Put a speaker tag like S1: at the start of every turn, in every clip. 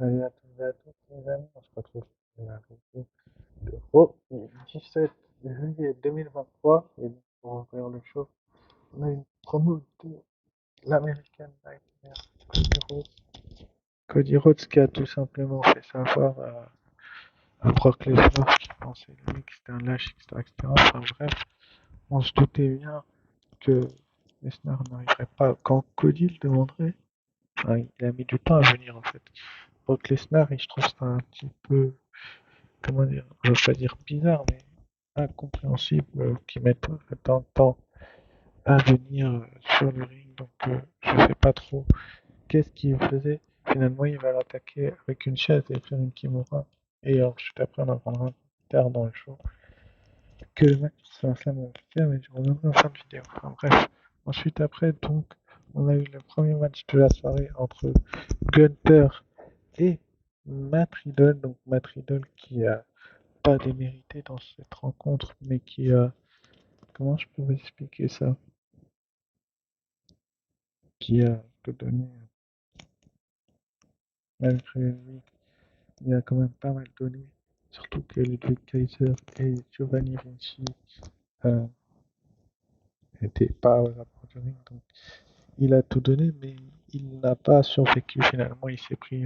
S1: Salut à tous les amis, on se retrouve pour la review de Raw du 17 juillet 2023 et donc, pour ouvrir le show, on a une promo de l'American Nightmare Cody Rhodes. Cody Rhodes qui a tout simplement fait savoir à Brock Lesnar qui pensait lui que c'était un lâche, etc., etc. Enfin bref, on se doutait bien que Lesnar n'arriverait pas quand Cody le demanderait. Enfin, il a mis du temps à venir en fait. Brock Lesnar, et je trouve ça un petit peu, comment dire, je veux pas dire bizarre, mais incompréhensible qu'ils mettent autant de temps à venir sur le ring. Donc je sais pas trop qu'est-ce qu'il faisait. Finalement, il va l'attaquer avec une chaise et faire une kimura. Et ensuite après, on apprendra plus tard dans le show que le match c'est un slam officiel, mais je reviendrai en fin de vidéo. Enfin bref. Ensuite après, donc, on a eu le premier match de la soirée entre Gunther et Matt Riddle. Donc Matt Riddle qui a pas démérité dans cette rencontre, mais qui a, comment je peux vous expliquer ça, qui a tout donné, malgré lui, il a quand même pas mal donné, surtout que Ludwig Kaiser et Giovanni Vinci euh, n'étaient pas au rapport du ring, donc il a tout donné, mais il n'a pas survécu finalement, il s'est pris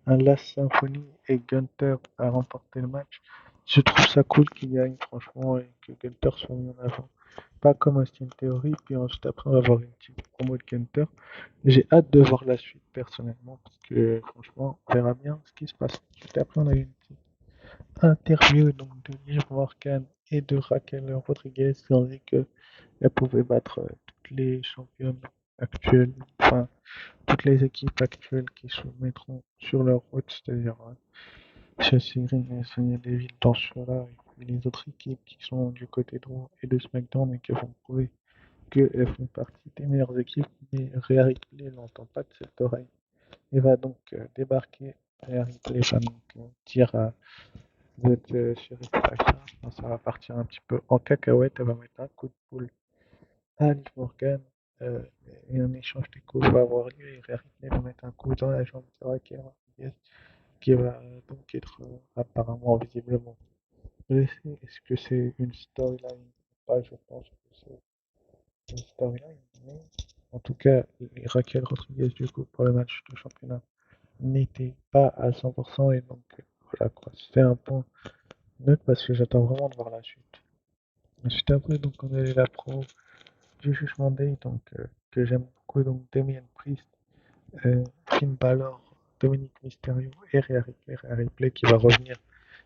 S1: un Last Symphony et Gunther a remporté le match. Je trouve ça cool qu'il gagne franchement et que Gunther soit mis en avant. Pas comme Austin Theory, puis ensuite après on va avoir une petite promo de Gunther. J'ai hâte de voir la suite personnellement, parce que franchement, on verra bien ce qui se passe. Juste après, on a eu une petite interview donc, de Liv Morgan et de Raquel Rodriguez qui ont dit qu'elle pouvait battre toutes les championnes actuelles, enfin toutes les équipes actuelles qui se mettront sur leur route, c'est-à-dire Chelsea Green et Sonya Deville dans ce choix-là, et les autres équipes qui sont du côté droit et de SmackDown et qui vont prouver qu'elles font partie des meilleures équipes, mais Rhea Ripley n'entend pas de cette oreille et va donc débarquer. Rhea Ripley va donc dire à votre chérie Sasha, ça va partir un petit peu en cacahuète, elle va mettre un coup de poule à Liv Morgan euh, et un échange de coups va avoir lieu et Rhea Ripley va mettre un coup dans la jambe de Raquel Rodriguez qui va donc être apparemment visiblement blessé. Est-ce que c'est une storyline ou pas? Je pense que c'est une storyline, mais en tout cas, Raquel Rodriguez, du coup, pour le match de championnat, n'était pas à 100% et donc voilà quoi. C'est un point neutre parce que j'attends vraiment de voir la suite. Ensuite, après, donc, on a eu la pro du Judgment Day, donc, que j'aime beaucoup, donc Damien Priest, Finn Balor, Dominic Mysterio et Rhea Ripley qui va revenir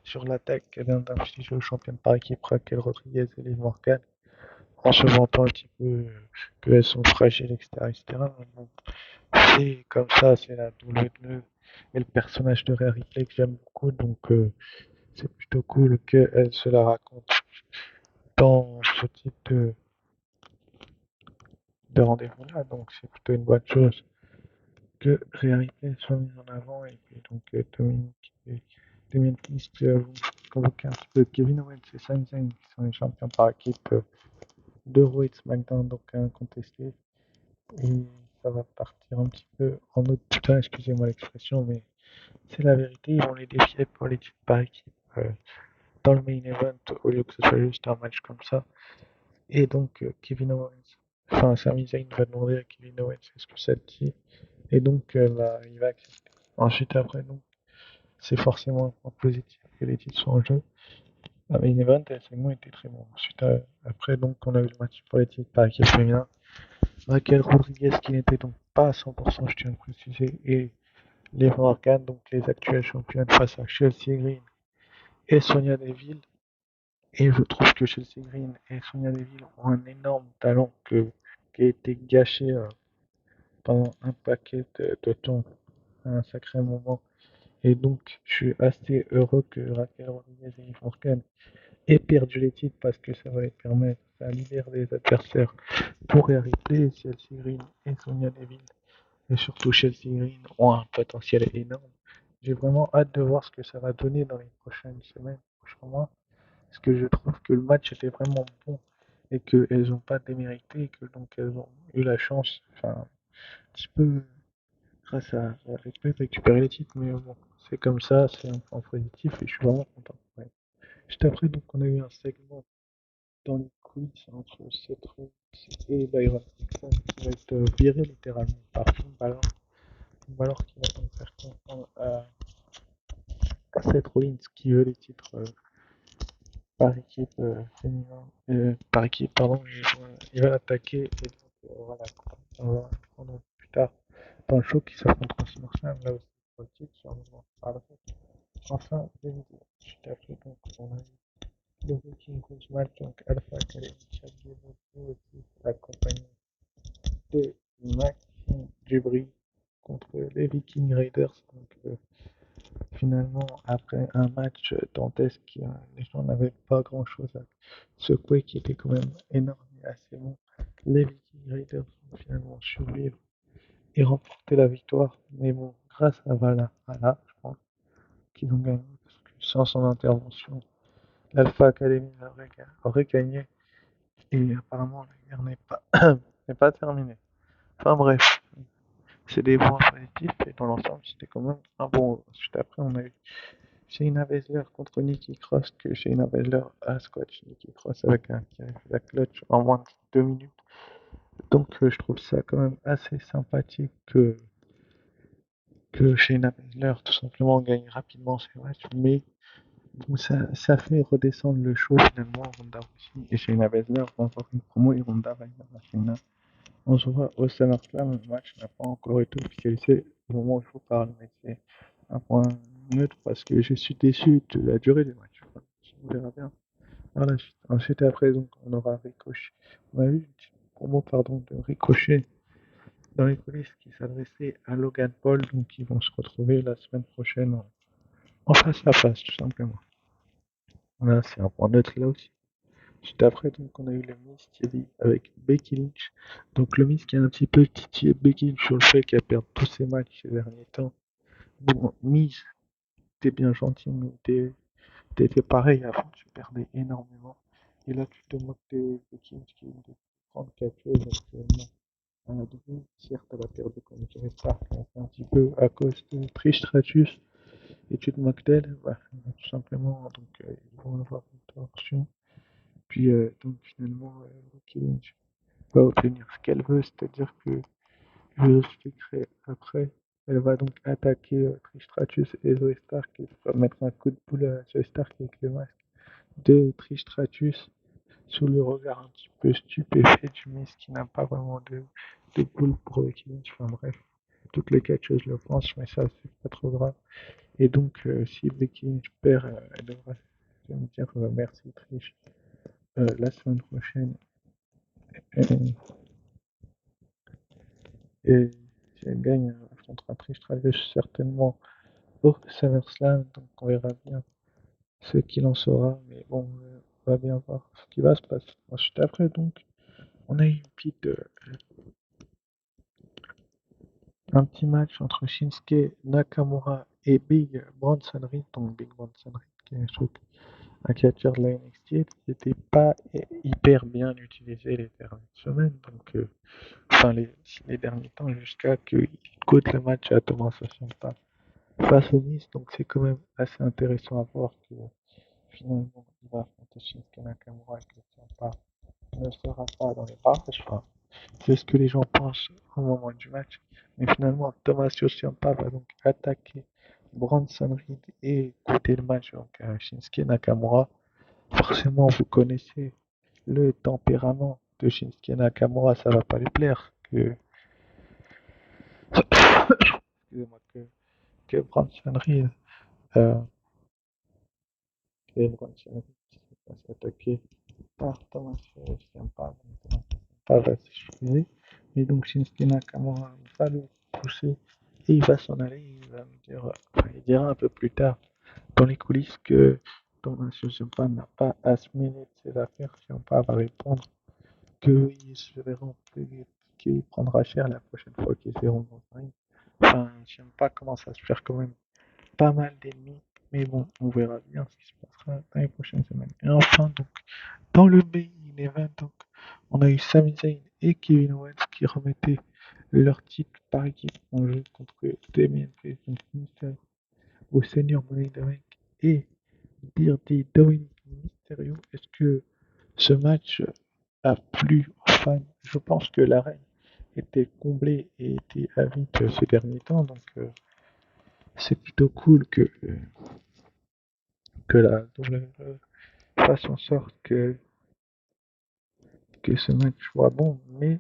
S1: sur l'attaque qu'elle vient d'infliger aux championnes par équipe Raquel Rodriguez et Liv Morgan en se vantant un petit peu qu'elles sont fragiles, etc. etc. Donc, c'est comme ça, c'est la WWE et le personnage de Rhea Ripley que j'aime beaucoup, donc c'est plutôt cool qu'elle se la raconte dans ce type de rendez-vous-là, donc c'est plutôt une bonne chose que Rhea Ripley soit mise en avant et que donc Dominique et Damien Priest vont convoquer un petit peu Kevin Owens et Sami Zayn qui sont les champions par équipe de Raw et de SmackDown, donc incontestés. Et ça va partir un petit peu en autre putain, excusez-moi l'expression, mais c'est la vérité, ils vont les défier pour les titres par équipe dans le main event au lieu que ce soit juste un match comme ça. Et donc Kevin Owens, enfin Sami Zayn va demander à Kevin Owens est-ce que ça te dit et donc bah, il va accepter. Ensuite après donc c'est forcément un point positif que les titres soient en jeu. Le main event et le segment était très bon. Ensuite après donc on a eu le match pour les titres par équipe féminin. Raquel Rodriguez qui n'était donc pas à 100% je tiens à le préciser et Liv Morgan donc les actuelles championnes face à Chelsea Green et Sonya Deville. Et je trouve que Chelsea Green et Sonya Deville ont un énorme talent qui a été gâché pendant un paquet de temps, à un sacré moment. Et donc, je suis assez heureux que Raquel Rodriguez et Liv Morgan aient perdu les titres parce que ça va les permettre, ça libère des adversaires pour y replayer. Chelsea Green et Sonya Deville, et surtout Chelsea Green, ont un potentiel énorme. J'ai vraiment hâte de voir ce que ça va donner dans les prochaines semaines, prochains mois. Parce que je trouve que le match était vraiment bon et qu'elles n'ont pas démérité et que donc elles ont eu la chance, enfin, un petit peu grâce à Replay récupérer les titres, mais bon, c'est comme ça, c'est un point positif et je suis vraiment content. Ouais. Juste après, donc, on a eu un segment dans les coulisses entre Seth Rollins et Byron Saxton qui va être viré littéralement par Finn Balor. Finn Balor qui va donc faire comprendre à Seth Rollins qui veut les titres par équipe féminin, par équipe, pardon, il va l'attaquer et donc voilà, on va prendre plus tard dans le show qui s'affrontera sur SummerSlam, là aussi pour le titre, sur le moment par la suite. Enfin, les vidéos. Juste après, donc, on a eu le Viking Cruise match, donc Alpha Academy, Chad Gable et aussi la compagnie de Maxime Dubry contre les Viking Raiders. Donc, finalement, après un match dantesque, les gens n'avaient pas grand chose à secouer, qui était quand même énorme et assez bon. Les Viking Raiders ont finalement survécu et remporté la victoire. Mais bon, grâce à Valhalla, je pense qu'ils ont gagné, parce que sans son intervention, l'Alpha Academy aurait gagné. Et apparemment, la guerre n'est pas terminée. Enfin bref, c'est des points positifs et dans l'ensemble, c'était quand même un bon. Juste après, on a eu Shayna Baszler contre Nikki Cross, que Shayna Baszler a squash Nikki Cross avec un qui a fait la clutch en moins de 2 minutes. Donc je trouve ça quand même assez sympathique que Shayna Baszler tout simplement gagne rapidement ses matchs, mais bon, ça fait redescendre le show finalement. Ronda Rousey et Shayna Baszler vont avoir une promo et Ronda va dire à Shayna. On se voit au SummerSlam, le match n'a pas encore été officialisé au moment où je vous parle, mais c'est un point neutre parce que je suis déçu de la durée du match. Enfin, on verra bien. Voilà, ensuite après, donc, on aura Ricochet. On a eu une petite promo pardon, de Ricochet dans les coulisses qui s'adressait à Logan Paul, donc ils vont se retrouver la semaine prochaine en face à face, tout simplement. Voilà, c'est un point neutre là aussi. Juste après, donc, on a eu le Miz Thierry avec Becky Lynch. Donc, le Miz qui a un petit peu titillé Becky Lynch sur le fait qu'elle perd tous ses matchs ces derniers temps. Bon, Miz, t'es bien gentil, mais t'étais pareil avant, tu perdais énormément. Et là, tu te moques de Becky Lynch qui vient de prendre quelque chose actuellement. À la double, certes, elle a perdu comme Joey Stark, un petit peu à cause de Trish Stratus. Et tu te moques d'elle, bah, tout simplement. Donc, ils vont avoir une torsion. Puis, donc, finalement, Becky Lynch va obtenir ce qu'elle veut, c'est-à-dire que je vous expliquerai après. Elle va donc attaquer Trish Stratus et Zoe Stark et va mettre un coup de boule à Zoe Stark avec le masque de Trish Stratus sous le regard un petit peu stupéfait du Miz qui n'a pas vraiment de boule pour Becky Lynch. Enfin bref, toutes les catcheuses le pensent, mais ça c'est pas trop grave. Et donc si Becky Lynch perd, elle devra me dire merci Trish la semaine prochaine. Et, et si elle gagne, elle affrontera Trish Stratus certainement au SummerSlam, donc on verra bien ce qu'il en sera, mais bon, on va bien voir ce qui va se passer. Ensuite après, donc, on a eu un petit match entre Shinsuke Nakamura et Big Bronson Reed, donc Big Bronson Reed qui est un catcheur de la NXT, qui n'était pas hyper bien utilisé les dernières semaines, donc enfin les derniers temps jusqu'à qu'il coûte le match à Thomas Ciampa face au Miz, donc c'est quand même assez intéressant à voir que finalement il va affronter Shinsuke Nakamura et que Ciampa ne sera pas dans les barrages. Enfin, c'est ce que les gens pensent au moment du match. Mais finalement, Thomas Ciampa va donc attaquer Bronson Reed et coûter le match donc, à Shinsuke Nakamura. Forcément, vous connaissez le tempérament de Shinsuke Nakamura, ça va pas lui plaire excusez-moi, que Bronson Reed, euh, se fasse attaquer par Thomas Ciampa. Pas va s'excuser. Et donc Shinsuke Nakamura va le pousser et il va s'en aller. Il va me dire, enfin, il dira un peu plus tard dans les coulisses que Thomas Ciampa n'a pas à se mêler de ses affaires. Ciampa va répondre qu'ils se verront qu'il prendra cher la prochaine fois qu'ils seront dans le ring. Enfin, Ciampa commence à se faire quand même pas mal d'ennemis. Mais bon, on verra bien ce qui se passera dans les prochaines semaines. Et enfin, donc, dans le main event, donc, on a eu Sami Zayn et Kevin Owens qui remettaient leur titre par équipe en jeu contre Damien Priest, donc Mysterio, au Senior Money in the Bank, et Dirty Dominic Mysterio. Est-ce que ce match a plu aux fans? Je pense que l'arène était comblée et était à vide ces derniers temps, donc c'est plutôt cool que la WWE fasse en sorte que ce match soit bon, mais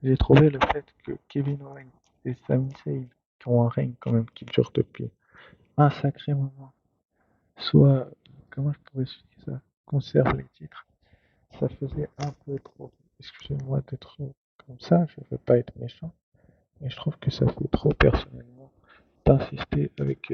S1: j'ai trouvé le fait que Kevin Owens et Sami Zayn, qui ont un règne quand même qui dure depuis un sacré moment, soit, comment je pourrais expliquer ça, conserve les titres, ça faisait un peu trop, excusez-moi d'être comme ça, je veux pas être méchant, mais je trouve que ça fait trop personnellement d'insister avec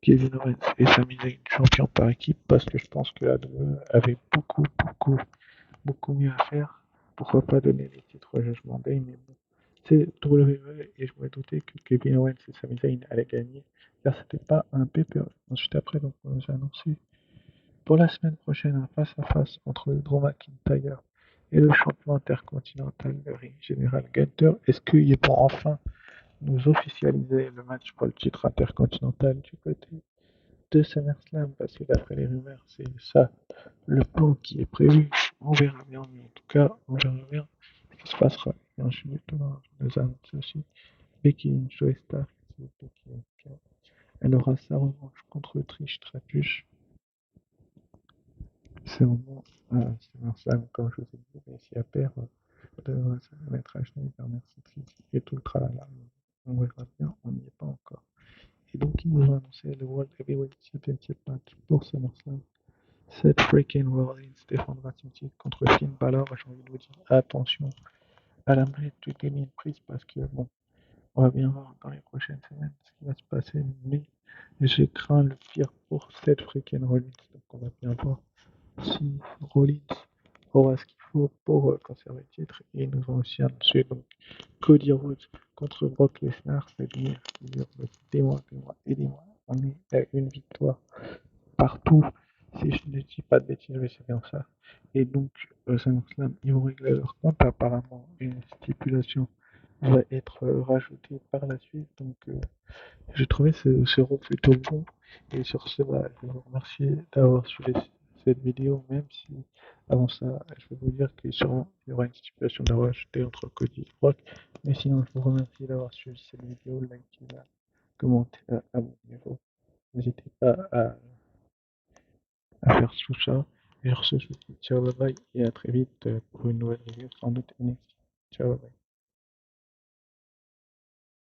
S1: Kevin Owens et Sami Zayn champions par équipe parce que je pense que la WWE avait beaucoup mieux à faire. Pourquoi pas donner les titres au Judgment Day, mais bon. C'est WWE et je me doutais que Kevin Owens et Sami Zayn allaient gagner car c'était pas un pay-per. Ensuite après, donc, j'ai annoncé pour la semaine prochaine un face-à-face entre Drew McIntyre et le champion intercontinental, le ring général Gunther. Est-ce qu'ils vont enfin nous officialiser le match pour le titre intercontinental du côté de SummerSlam? Parce que d'après les rumeurs, c'est ça le plan qui est prévu. On verra bien, mais en tout cas, on verra bien ce qui se passera. Et ensuite, on nous annonce aussi Becky Lynch, Joey Stark, elle aura sa revanche contre Trish Stratus. C'est vraiment SummerSlam, comme je vous ai dit, mais si elle perd, elle devrait se mettre à genoux vers Merci Trish et tout le tralala. On verra bien, on n'y est pas encore. Et donc, ils nous ont annoncé le World Heavyweight Championship match pour SummerSlam. Seth freaking Rollins défendra son titre contre Finn Balor. J'ai envie de vous dire attention à la manette de Damien Priest parce que bon, on va bien voir dans les prochaines semaines ce qui va se passer, mais je crains le pire pour Seth freaking Rollins. Donc on va bien voir si Rollins aura ce qu'il faut pour conserver le titre. Et ils nous ont aussi annoncé donc Cody Rhodes contre Brock Lesnar, c'est-à-dire aidez-moi. On est à une victoire partout, si je ne dis pas de bêtises, mais c'est bien ça. Et donc, SummerSlam, ils vont régler leur compte. Apparemment, une stipulation va être rajoutée par la suite. Donc, j'ai trouvé ce rôle plutôt bon. Et sur ce, bah, je vous remercie d'avoir suivi cette vidéo, même si avant ça, je vais vous dire qu'il y aura une stipulation de rajouter entre Cody et Brock. Mais sinon, je vous remercie d'avoir suivi cette vidéo, likez la, commentez, abonnez-vous. N'hésitez pas à faire tout ça. Et sur ce, je vous dis ciao, bye bye, et à très vite pour une nouvelle review, sans doute NXT. Ciao, bye bye.